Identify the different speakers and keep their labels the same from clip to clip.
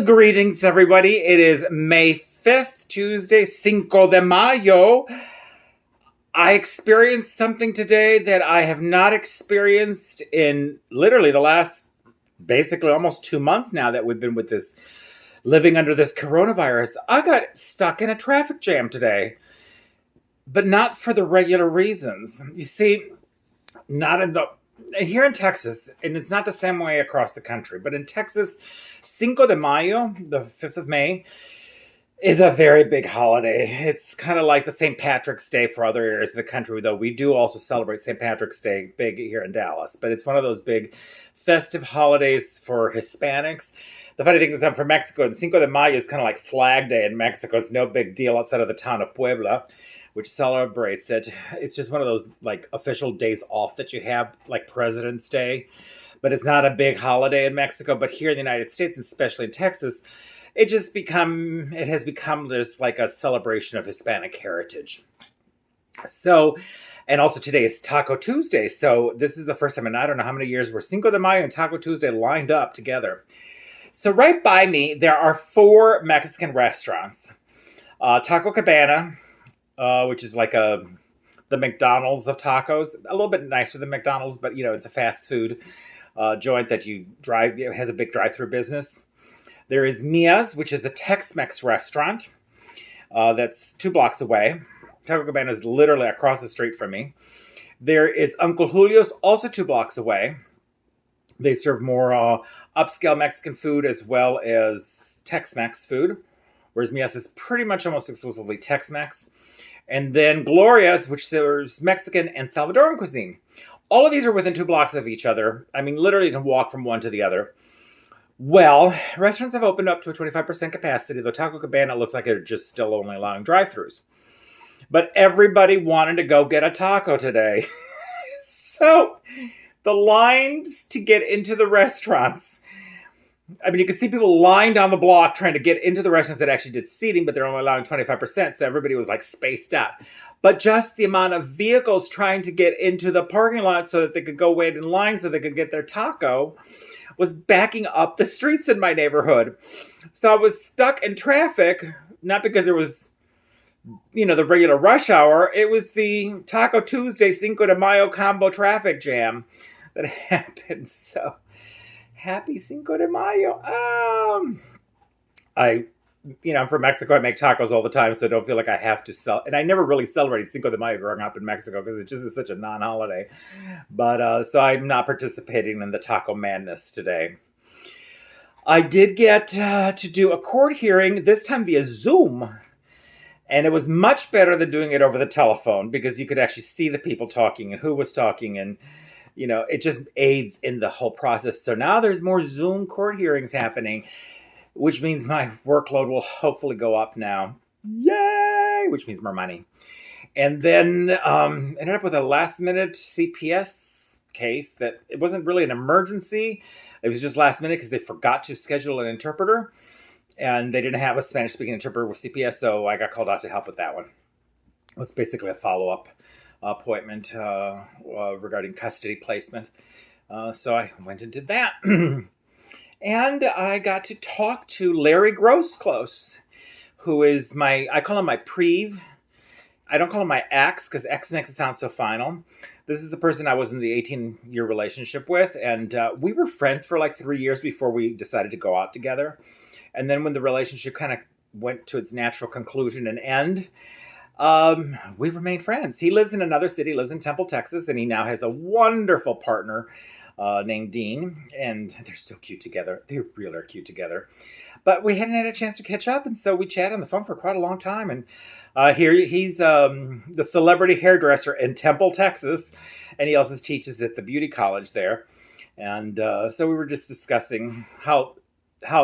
Speaker 1: Greetings, everybody. It is May 5th, Tuesday, Cinco de Mayo. I experienced something today that I have not experienced in literally the last basically almost 2 months now that we've been with this, living under this coronavirus. I got stuck in a traffic jam today, but not for the regular reasons. You see, not in the here in Texas, and it's not the same way across the country, but in Texas, Cinco de Mayo, the 5th of May, is a very big holiday. It's kind of like the St. Patrick's Day for other areas of the country, though we do also celebrate St. Patrick's Day big here in Dallas. But it's one of those big festive holidays for Hispanics. The funny thing is, I'm from Mexico, and Cinco de Mayo is kind of like Flag Day in Mexico. It's no big deal outside of the town of Puebla, which celebrates it. It's just one of those like official days off that you have, like President's Day. But it's not a big holiday in Mexico. But here in the United States, and especially in Texas, it has become just like a celebration of Hispanic heritage. So, and also today is Taco Tuesday. So this is the first time in I don't know how many years where Cinco de Mayo and Taco Tuesday lined up together. So right by me, there are 4 Mexican restaurants. Taco Cabana, which is like the McDonald's of tacos, a little bit nicer than McDonald's, but it's a fast food joint that it has a big drive-through business. There is Mia's, which is a Tex-Mex restaurant that's 2 blocks away. Taco Cabana is literally across the street from me. There is Uncle Julio's, also 2 blocks away. They serve more upscale Mexican food as well as Tex-Mex food, whereas Mia's is pretty much almost exclusively Tex-Mex. And then Gloria's, which serves Mexican and Salvadoran cuisine. All of these are within 2 blocks of each other. I mean, literally you can walk from one to the other. Well, restaurants have opened up to a 25% capacity, though Taco Cabana looks like they're just still only allowing drive-thrus. But everybody wanted to go get a taco today. So the lines to get into the restaurants, I mean, you can see people lying down the block trying to get into the restaurants that actually did seating, but they're only allowing 25%, so everybody was like spaced out. But just the amount of vehicles trying to get into the parking lot so that they could go wait in line so they could get their taco was backing up the streets in my neighborhood. So I was stuck in traffic, not because there was, the regular rush hour. It was the Taco Tuesday Cinco de Mayo combo traffic jam that happened. So happy Cinco de Mayo. I'm from Mexico. I make tacos all the time, so I don't feel like I have to sell. And I never really celebrated Cinco de Mayo growing up in Mexico because it just is such a non-holiday. But so I'm not participating in the taco madness today. I did get to do a court hearing, this time via Zoom. And it was much better than doing it over the telephone because you could actually see the people talking and who was talking. And, it just aids in the whole process. So now there's more Zoom court hearings happening, which means my workload will hopefully go up now. Yay! Which means more money. And then ended up with a last-minute CPS case that it wasn't really an emergency. It was just last minute because they forgot to schedule an interpreter. And they didn't have a Spanish-speaking interpreter with CPS, so I got called out to help with that one. It was basically a follow-up appointment regarding custody placement. So I went and did that. And I got to talk to Larry Grossclose, who is I call him my preve. I don't call him my ex, because ex makes it sound so final. This is the person I was in the 18-year relationship with, and we were friends for like 3 years before we decided to go out together. And then when the relationship kind of went to its natural conclusion and end, we've remained friends. He lives in another city, lives in Temple, Texas, and he now has a wonderful partner named Dean, and they're so cute together. They really are cute together. But we hadn't had a chance to catch up, and so we chatted on the phone for quite a long time. And here he's the celebrity hairdresser in Temple, Texas, and he also teaches at the beauty college there. And so we were just discussing how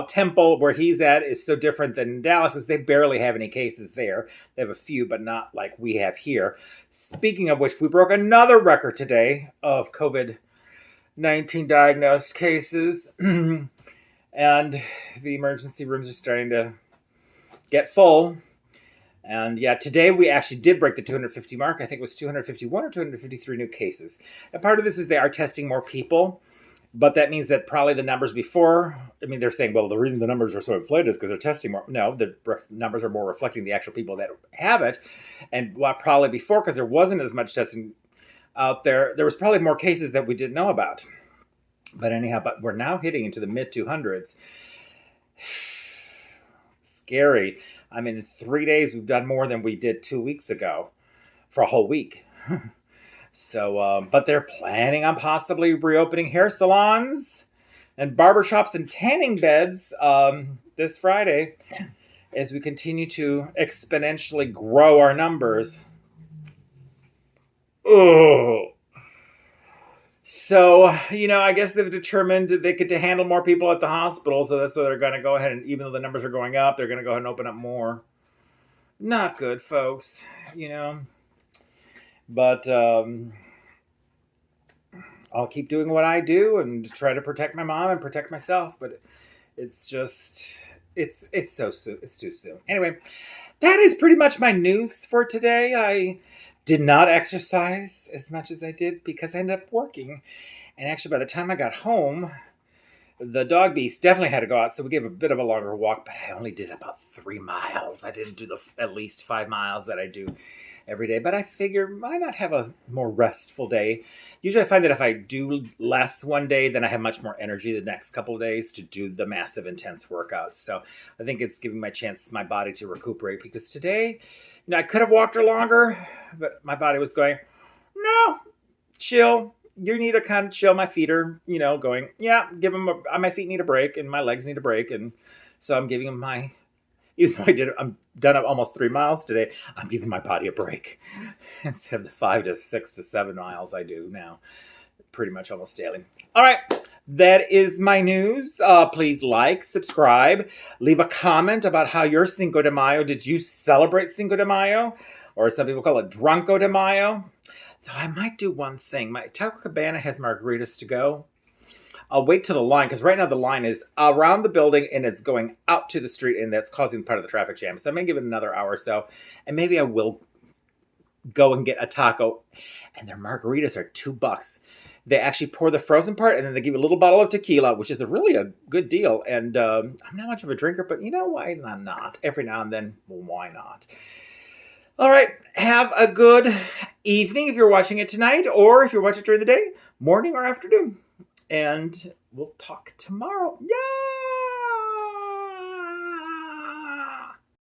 Speaker 1: Temple, where he's at, is so different than Dallas because they barely have any cases there. They have a few, but not like we have here. Speaking of which, we broke another record today of COVID-19 diagnosed cases. And the emergency rooms are starting to get full. And yeah, today we actually did break the 250 mark. I think it was 251 or 253 new cases. And part of this is they are testing more people. But that means that probably the numbers before, I mean, they're saying, well, the reason the numbers are so inflated is because they're testing more. No, the numbers are more reflecting the actual people that have it. And what probably before, because there wasn't as much testing out there, there was probably more cases that we didn't know about. But anyhow, but we're now hitting into the mid 200s. Scary. I mean, in 3 days, we've done more than we did 2 weeks ago for a whole week. So, but they're planning on possibly reopening hair salons and barbershops and tanning beds this Friday as we continue to exponentially grow our numbers. Oh. So, I guess they've determined they could handle more people at the hospital, so that's why they're going to go ahead and, even though the numbers are going up, they're going to go ahead and open up more. Not good, folks, But I'll keep doing what I do and try to protect my mom and protect myself. But it's just, it's so soon. It's too soon. Anyway, that is pretty much my news for today. I did not exercise as much as I did because I ended up working. And actually, by the time I got home, the dog beast definitely had to go out, so we gave a bit of a longer walk, but I only did about 3 miles. I didn't do the at least 5 miles that I do every day, but I figure why not have a more restful day? Usually I find that if I do less one day, then I have much more energy the next couple of days to do the massive intense workouts. So I think it's giving my body to recuperate, because today, I could have walked her longer, but my body was going, no, chill. You need to kind of chill. My feet are, going, yeah, my feet need a break and my legs need a break. And so I'm giving them even though I'm done up almost 3 miles today, I'm giving my body a break instead of the 5 to 6 to 7 miles I do now, pretty much almost daily. All right. That is my news. Please like, subscribe, leave a comment about how your Cinco de Mayo, did you celebrate Cinco de Mayo? Or some people call it Drunko de Mayo. Though I might do one thing. My Taco Cabana has margaritas to go. I'll wait till the line, because right now the line is around the building and it's going out to the street, and that's causing part of the traffic jam. So I may give it another hour or so, and maybe I will go and get a taco. And their margaritas are $2. They actually pour the frozen part, and then they give you a little bottle of tequila, which is really a good deal. And I'm not much of a drinker, but why not? Every now and then, well, why not? All right, have a good evening if you're watching it tonight, or if you're watching it during the day, morning or afternoon. And we'll talk tomorrow. Yay!